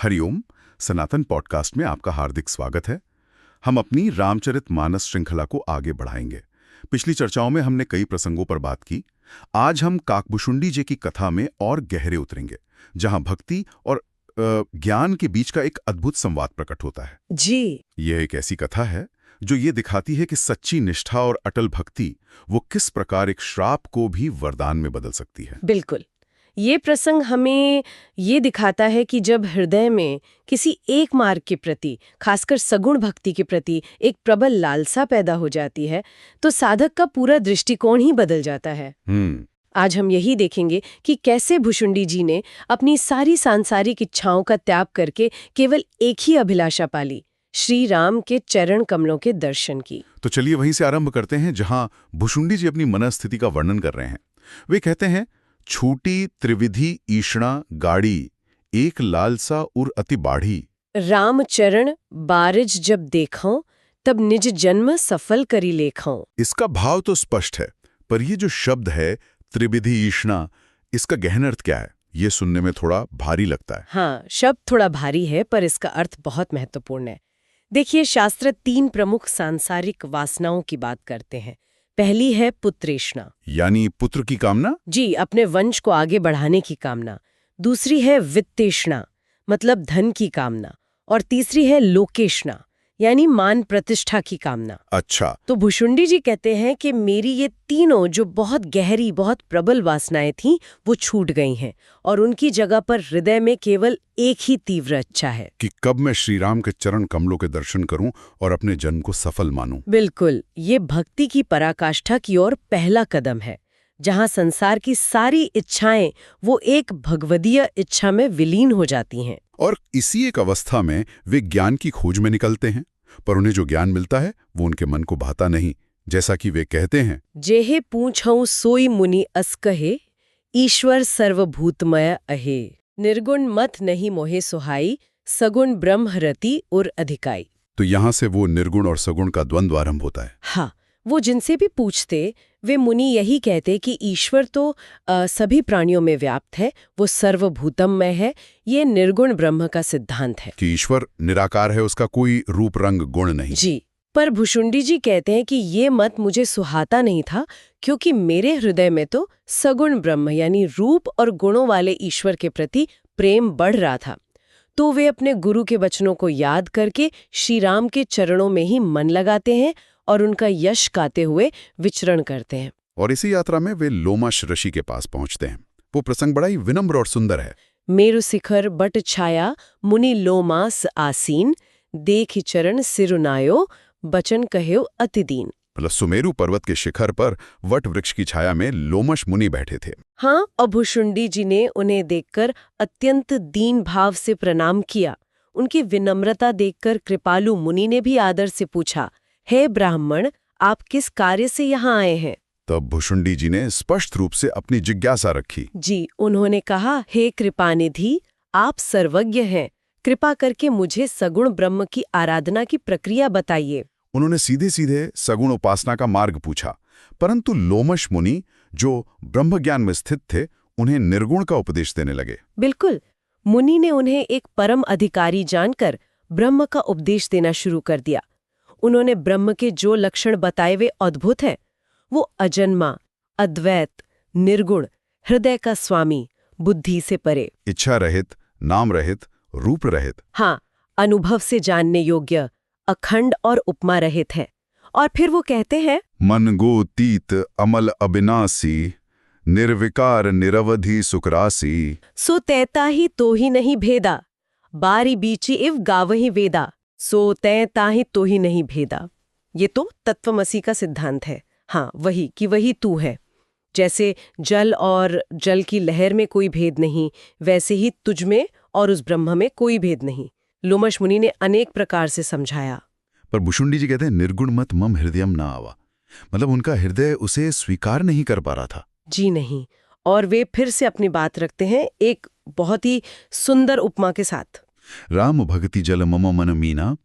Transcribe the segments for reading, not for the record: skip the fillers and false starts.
हरिओम। सनातन podcast में आपका हार्दिक स्वागत है। हम अपनी रामचरितमानस श्रृंखला को आगे बढ़ाएंगे। पिछली चर्चाओं में हमने कई प्रसंगों पर बात की। आज हम काकभुशुंडी जी की कथा में और गहरे उतरेंगे, जहां भक्ति और ज्ञान के बीच का एक अद्भुत संवाद प्रकट होता है। जी, यह एक ऐसी कथा है जो ये दिखाती है कि सच्ची निष्ठा और अटल भक्ति वो किस प्रकार एक श्राप को भी वरदान में बदल सकती है। बिल्कुल। ये प्रसंग हमें ये दिखाता है कि जब हृदय में किसी एक मार्ग के प्रति, खासकर सगुण भक्ति के प्रति एक प्रबल लालसा पैदा हो जाती है, तो साधक का पूरा दृष्टिकोण ही बदल जाता है। आज हम यही देखेंगे कि कैसे भुशुंडी जी ने अपनी सारी सांसारिक इच्छाओं का त्याग करके केवल एक ही अभिलाषा पाली, श्री राम के चरण कमलों के दर्शन की। तो चलिए वहीं से आरंभ करते हैं, जहां भुशुंडी जी अपनी मनस्थिति का वर्णन कर रहे हैं। वे कहते हैं, छूटी त्रिविधि ईषणा गाड़ी, एक लालसा उर अति बाढ़ी। राम चरण बारिज जब देखौं, तब निज जन्म सफल करी लेखौं। इसका भाव तो स्पष्ट है, पर ये जो शब्द है त्रिविधि ईषणा, इसका गहन अर्थ क्या है? ये सुनने में थोड़ा भारी लगता है। हाँ, शब्द थोड़ा भारी है, पर इसका अर्थ बहुत महत्वपूर्ण है। देखिए, शास्त्र 3 प्रमुख सांसारिक वासनाओं की बात करते हैं। पहली है पुत्रेष्णा, यानी पुत्र की कामना। जी, अपने वंश को आगे बढ़ाने की कामना। दूसरी है वित्तेष्णा, मतलब धन की कामना। और तीसरी है लोकेष्णा, यानी मान प्रतिष्ठा की कामना। अच्छा, तो भुशुंडी जी कहते हैं कि मेरी ये तीनों जो बहुत गहरी, बहुत प्रबल वासनाएं थीं, वो छूट गई हैं और उनकी जगह पर हृदय में केवल एक ही तीव्र इच्छा है कि कब मैं श्री राम के चरण कमलों के दर्शन करूं और अपने जन्म को सफल मानूं। बिल्कुल, ये भक्ति की पराकाष्ठा की ओर पहला कदम है, जहां संसार की सारी इच्छाएं वो एक भगवदीय इच्छा में विलीन हो जाती हैं। और इसी एक अवस्था में वे ज्ञान की खोज में निकलते हैं, पर उन्हें जो ज्ञान मिलता है वो उनके मन को भाता नहीं। जैसा कि वे कहते हैं, जेहे पूछऊं सोई मुनि अस कहे, ईश्वर सर्वभूतमय अहे। निर्गुण मत नहीं मोहे सुहाई, सगुण ब्रह्म रति उर अधिकाई। तो यहाँ से वो निर्गुण और सगुण का द्वंद्व आरंभ होता है। हाँ, वो जिनसे भी पूछते वे मुनि यही कहते कि ईश्वर तो सभी प्राणियों में व्याप्त है, वो सर्वभूतमय है। ये निर्गुण ब्रह्म का सिद्धांत है कि ईश्वर निराकार है, उसका कोई रूप रंग गुण नहीं। जी, पर भुशुंडी जी कहते हैं कि ये मत मुझे सुहाता नहीं था, क्योंकि मेरे हृदय में तो सगुण ब्रह्म यानी रूप और गुणों वाले ईश्वर के प्रति प्रेम बढ़ रहा था। तो वे अपने गुरु के वचनों को याद करके श्री राम के चरणों में ही मन लगाते हैं और उनका यश गाते हुए विचरण करते हैं। और इसी यात्रा में वे लोमश ऋषि के पास पहुंचते हैं। वो प्रसंग बड़ा ही विनम्र और सुंदर है। मेरु शिखर बट छाया, मुनि लोमास आसीन, देख चरण सिरुनायो, बचन कह्यो अति दीन। मतलब सुमेरु पर्वत के शिखर पर वट वृक्ष की छाया में लोमश मुनि बैठे थे। हाँ, और भुशुंडी जी ने उन्हें देखकर अत्यंत दीन भाव से प्रणाम किया। उनकी विनम्रता देखकर कृपालु मुनि ने भी आदर से पूछा, हे ब्राह्मण, आप किस कार्य से यहाँ आए हैं? तब भुशुंडी जी ने स्पष्ट रूप से अपनी जिज्ञासा रखी। जी, उन्होंने कहा, हे कृपानिधि, आप सर्वज्ञ हैं, कृपा करके मुझे सगुण ब्रह्म की आराधना की प्रक्रिया बताइए। उन्होंने सीधे सीधे सगुण उपासना का मार्ग पूछा, परंतु लोमश मुनि जो ब्रह्म ज्ञान में स्थित थे, उन्हें निर्गुण का उपदेश देने लगे। बिल्कुल, मुनि ने उन्हें एक परम अधिकारी जानकर ब्रह्म का उपदेश देना शुरू कर दिया। उन्होंने ब्रह्म के जो लक्षण बताए वे अद्भुत हैं। वो अजन्मा, अद्वैत, निर्गुण, हृदय का स्वामी, बुद्धि से परे, इच्छा रहित, नाम रहित, रूप रहित, हाँ, अनुभव से जानने योग्य, अखंड और उपमा रहित है। और फिर वो कहते हैं, मन गोतीत अमल अविनाशी, निर्विकार निरवधि सुखरासी। सो तैता ही तो ही नहीं भेदा, बारी बीची इव गावही वेदा, सो तैता ही तो ही नहीं भेदा। ये तो तत्वमसी का सिद्धांत है। हाँ, वही कि वही तू है। जैसे जल और जल की लहर में कोई भेद नहीं, वैसे ही तुझ में और उस ब्रह्म में कोई भेद नहीं। लोमश मुनि ने अनेक प्रकार से समझाया। पर भुशुंडी जी कहते हैं, निर्गुण मत मम हृदयम न आवा। मतलब उनका हृदय उसे स्वीकार नहीं कर पा रहा था। जी नहीं। और वे फिर से अपनी बात रखते हैं एक बहुत ही सुंदर उपमा के साथ। राम भगति जल मम मन मीना,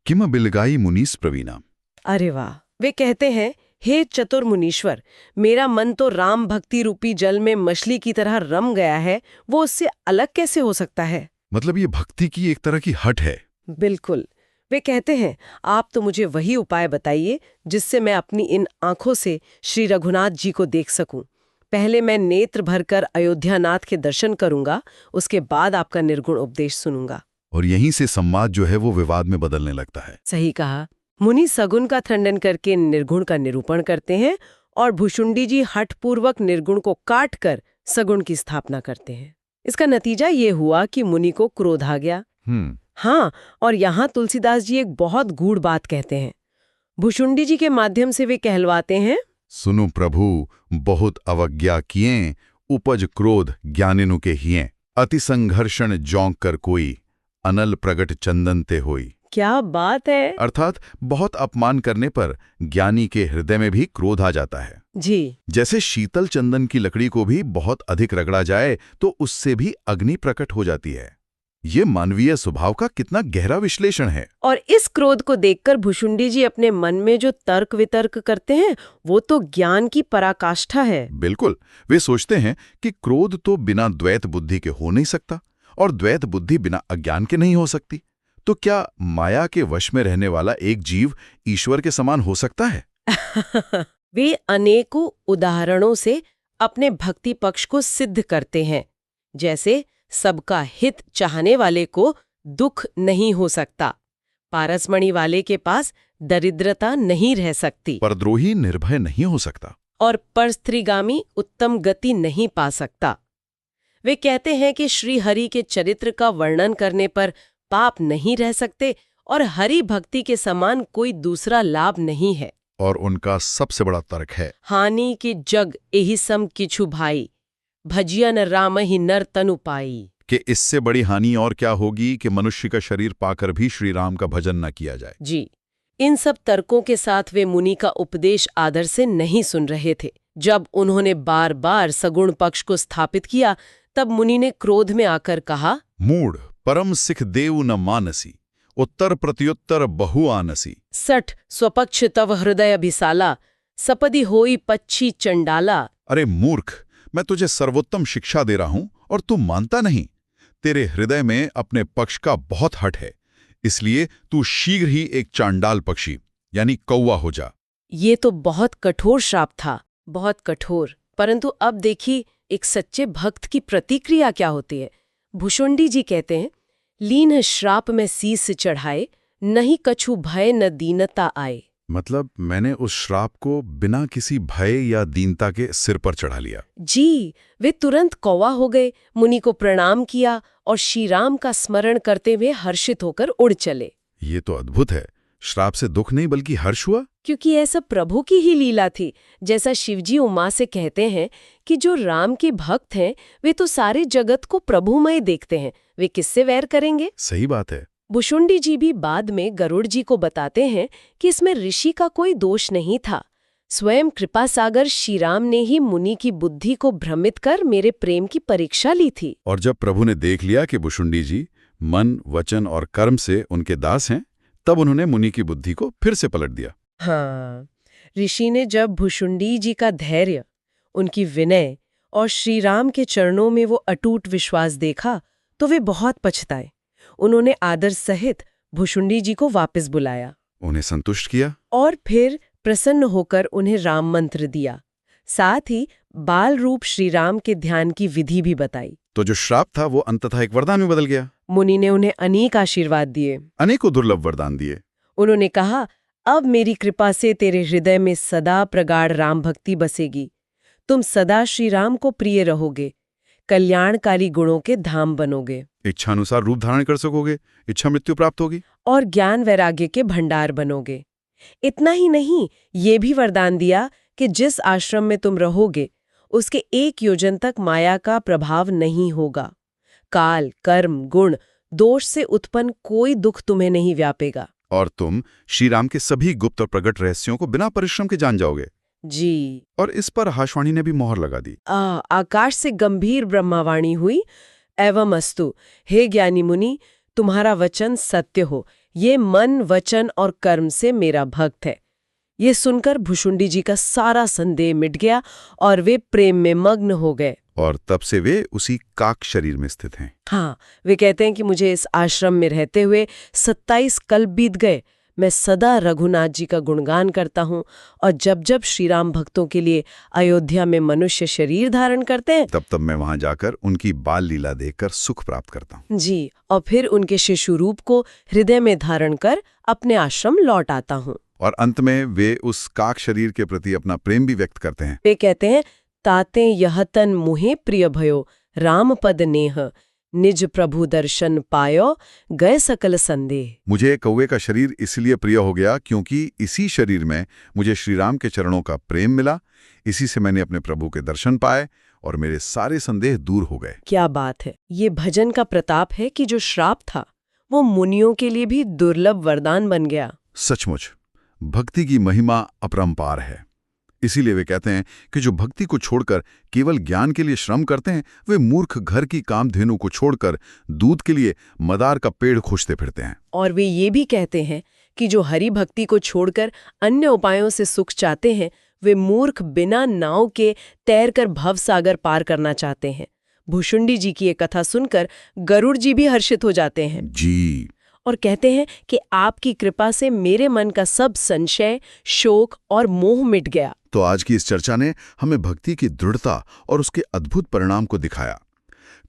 किम बिलगाई मुनीस प्रवीणा। अरे वाह! वे कहते हैं, हे चतुर मुनीश्वर, मेरा मन तो राम भक्ति रूपी जल में मछली की तरह रम गया है, वो उससे अलग कैसे हो सकता है? मतलब ये भक्ति की एक तरह की हट है। बिल्कुल। वे कहते हैं, आप तो मुझे वही उपाय बताइए जिससे मैं अपनी इन आंखों से श्री रघुनाथ जी को देख सकूं। पहले मैं नेत्र भरकर अयोध्यानाथ के दर्शन करूंगा, उसके बाद आपका निर्गुण उपदेश सुनूंगा। और यहीं से संवाद जो है वो विवाद में बदलने लगता है। सही कहा। मुनि सगुण का खंडन करके निर्गुण का निरूपण करते हैं और भुशुंडी जी हठपूर्वक निर्गुण को काट कर सगुण की स्थापना करते हैं। इसका नतीजा ये हुआ कि मुनि को क्रोध आ गया। हाँ, और यहाँ तुलसीदास जी एक बहुत गूढ़ बात कहते हैं। भुशुंडी जी के माध्यम से वे कहलवाते हैं, सुनु प्रभु बहुत अवज्ञा किए, उपज क्रोध ज्ञानिनु के हिए, अति संघर्षण जौंक कर कोई, अनल प्रगट चंदन ते होई। क्या बात है। अर्थात बहुत अपमान करने पर ज्ञानी के हृदय में भी क्रोध आ जाता है जी। जैसे शीतल चंदन की लकड़ी को भी बहुत अधिक रगड़ा जाए तो उससे भी अग्नि प्रकट हो जाती है। ये मानवीय स्वभाव का कितना गहरा विश्लेषण है। और इस क्रोध को देखकर भुशुंडी जी अपने मन में जो तर्क वितर्क करते हैं वो तो ज्ञान की पराकाष्ठा है। बिल्कुल। वे सोचते हैं कि क्रोध तो बिना द्वैत बुद्धि के हो नहीं सकता और द्वैत बुद्धि बिना अज्ञान के नहीं हो सकती। तो क्या माया के वश में रहने वाला एक जीव ईश्वर के समान हो सकता है? वे अनेकों उदाहरणों से अपने भक्ति पक्ष को सिद्ध करते हैं। जैसे सबका हित चाहने वाले को दुख नहीं हो सकता, पारसमणि वाले के पास दरिद्रता नहीं रह सकती, परद्रोही निर्भय नहीं हो सकता और परस्त्रीगामी उत्तम गति नहीं पा सकता। वे कहते हैं कि श्री हरि के चरित्र का वर्णन करने पर पाप नहीं रह सकते और हरि भक्ति के समान कोई दूसरा लाभ नहीं है। और उनका सबसे बड़ा तर्क है, हानि की जग एहि सम किछु भाई, भजियन राम ही नर तनु पाई। कि इससे बड़ी हानि और क्या होगी कि मनुष्य का शरीर पाकर भी श्री राम का भजन न किया जाए। जी। इन सब तर्कों के साथ वे मुनि का उपदेश आदर से नहीं सुन रहे थे। जब उन्होंने बार बार सगुण पक्ष को स्थापित किया तब मुनि ने क्रोध में आकर कहा, मूढ़ परम सिख देव न मानसी, उत्तर प्रत्युत्तर बहु आनसी। सठ स्वपक्ष तव हृदय अभिसाला, सपदि होई पच्छी चंडाला। अरे मूर्ख, मैं तुझे सर्वोत्तम शिक्षा दे रहा हूं और तू मानता नहीं। तेरे हृदय में अपने पक्ष का बहुत हट है, इसलिए तू शीघ्र ही एक चांडाल पक्षी यानी कौवा हो जा। ये तो बहुत कठोर श्राप था, बहुत कठोर। परंतु अब देखिए एक सच्चे भक्त की प्रतिक्रिया क्या होती है। भुशुंडी जी कहते हैं, लीन श्राप में शीस चढ़ाए, नहीं कछु भय न दीनता आए। मतलब मैंने उस श्राप को बिना किसी भय या दीनता के सिर पर चढ़ा लिया। जी। वे तुरंत कौवा हो गए, मुनि को प्रणाम किया और श्री राम का स्मरण करते हुए हर्षित होकर उड़ चले। ये तो अद्भुत है। श्राप से दुख नहीं बल्कि हर्ष हुआ। क्योंकि ऐसा प्रभु की ही लीला थी। जैसा शिवजी उमा से कहते हैं कि जो राम के भक्त हैं वे तो सारे जगत को प्रभुमय देखते हैं, वे किससे वैर करेंगे। सही बात है। भुशुंडी जी भी बाद में गरुड़ जी को बताते हैं कि इसमें ऋषि का कोई दोष नहीं था। स्वयं कृपा सागर श्रीराम ने ही मुनि की बुद्धि को भ्रमित कर मेरे प्रेम की परीक्षा ली थी। और जब प्रभु ने देख लिया कि भुशुंडी जी मन, वचन और कर्म से उनके दास हैं, तब उन्होंने मुनि की बुद्धि को फिर से पलट दिया। हाँ, ऋषि ने जब भुशुंडी जी का धैर्य, उनकी विनय और श्रीराम के चरणों में वो अटूट विश्वास देखा तो वे बहुत पछताए। उन्होंने आदर सहित भुशुंडी जी को वापस बुलाया, उन्हें संतुष्ट किया और फिर प्रसन्न होकर उन्हें राम मंत्र दिया। साथ ही बाल रूप श्रीराम के ध्यान की विधि भी बताई। तो जो श्राप था वो अंततः एक वरदान में बदल गया। मुनि ने उन्हें अनेक आशीर्वाद दिए, अनेकों दुर्लभ वरदान दिए। उन्होंने कहा, अब मेरी कृपा से तेरे हृदय में सदा प्रगाढ़ राम भक्ति बसेगी। तुम सदा श्री राम को प्रिय रहोगे, कल्याणकारी गुणों के धाम बनोगे, इच्छानुसार रूप धारण कर सकोगे, इच्छा मृत्यु प्राप्त होगी, और ज्ञान वैराग्य के भंडार बनोगे। इतना ही नहीं, ये भी वरदान दिया कि जिस आश्रम में तुम रहोगे उसके 1 योजन तक माया का प्रभाव नहीं होगा। काल, कर्म, गुण, दोष से उत्पन्न कोई दुख तुम्हें नहीं व्यापेगा, और तुम श्री राम के सभी गुप्त और प्रकट रहस्यों को बिना परिश्रम के जान जाओगे। जी। और इस पर आकाशवाणी ने भी मोहर लगा दी। आकाश से गंभीर ब्रह्मावाणी हुई, एवं अस्तु, हे ज्ञानी मुनि, तुम्हारा वचन सत्य हो। ये मन, वचन और कर्म से मेरा भक्त है। ये सुनकर भुशुंडी जी का सारा संदेह मिट गया और वे प्रेम में मग्न हो गए। और तब से वे उसी काक शरीर में स्थित हैं। हाँ, वे कहते हैं कि मुझे इस आश्रम में रहते हुए 27 कल्प बीत गए। मैं सदा रघुनाथ जी का गुणगान करता हूँ, और जब जब श्री राम भक्तों के लिए अयोध्या में मनुष्य शरीर धारण करते हैं, तब तब मैं वहां जाकर उनकी बाल लीला देखकर सुख प्राप्त करता हूँ। जी, और फिर उनके शिशु रूप को हृदय में धारण कर अपने आश्रम लौट आता हूँ। और अंत में वे उस काक शरीर के प्रति अपना प्रेम भी व्यक्त करते हैं। वे कहते हैं, ताते यह तन मुहे प्रिय भयो, राम पद नेह, निज प्रभु दर्शन पायो, गए सकल संदेह। मुझे कौवे का शरीर इसलिए प्रिय हो गया क्योंकि इसी शरीर में मुझे श्री राम के चरणों का प्रेम मिला, इसी से मैंने अपने प्रभु के दर्शन पाए और मेरे सारे संदेह दूर हो गए। क्या बात है! ये भजन का प्रताप है कि जो श्राप था वो मुनियों के लिए भी दुर्लभ वरदान बन गया। सचमुच भक्ति की महिमा अपरंपार है। इसीलिए वे कहते हैं कि जो भक्ति को छोड़कर केवल ज्ञान के लिए श्रम करते हैं, वे मूर्ख घर की कामधेनु को छोड़कर दूध के लिए मदार का पेड़ खोजते फिरते हैं। और वे ये भी कहते हैं कि जो हरि भक्ति को छोड़कर अन्य उपायों से सुख चाहते हैं, वे मूर्ख बिना नाव के तैरकर भवसागर पार करना चाहते हैं। भुशुंडी जी की ये कथा सुनकर गरुड़ जी भी हर्षित हो जाते हैं जी, और कहते हैं कि आपकी कृपा से मेरे मन का सब संशय, शोक और मोह मिट गया। तो आज की इस चर्चा ने हमें भक्ति की दृढ़ता और उसके अद्भुत परिणाम को दिखाया।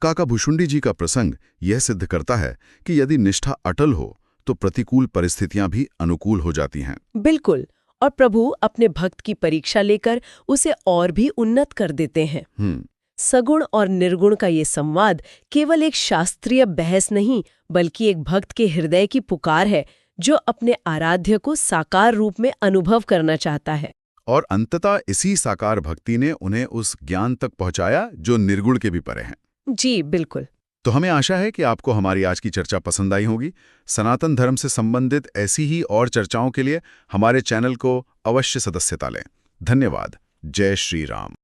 काका भुशुंडी जी का प्रसंग यह सिद्ध करता है कि यदि निष्ठा अटल हो तो प्रतिकूल परिस्थितियां भी अनुकूल हो जाती हैं। बिल्कुल, और प्रभु अपने भक्त की परीक्षा लेकर उसे और भी उन्नत कर देते हैं। सगुण और निर्गुण का ये संवाद केवल एक शास्त्रीय बहस नहीं, बल्कि एक भक्त के हृदय की पुकार है, जो अपने आराध्य को साकार रूप में अनुभव करना चाहता है। और अंततः इसी साकार भक्ति ने उन्हें उस ज्ञान तक पहुंचाया जो निर्गुण के भी परे हैं। जी बिल्कुल। तो हमें आशा है कि आपको हमारी आज की चर्चा पसंद आई होगी। सनातन धर्म से संबंधित ऐसी ही और चर्चाओं के लिए हमारे चैनल को अवश्य सदस्यता लें। धन्यवाद। जय श्री राम।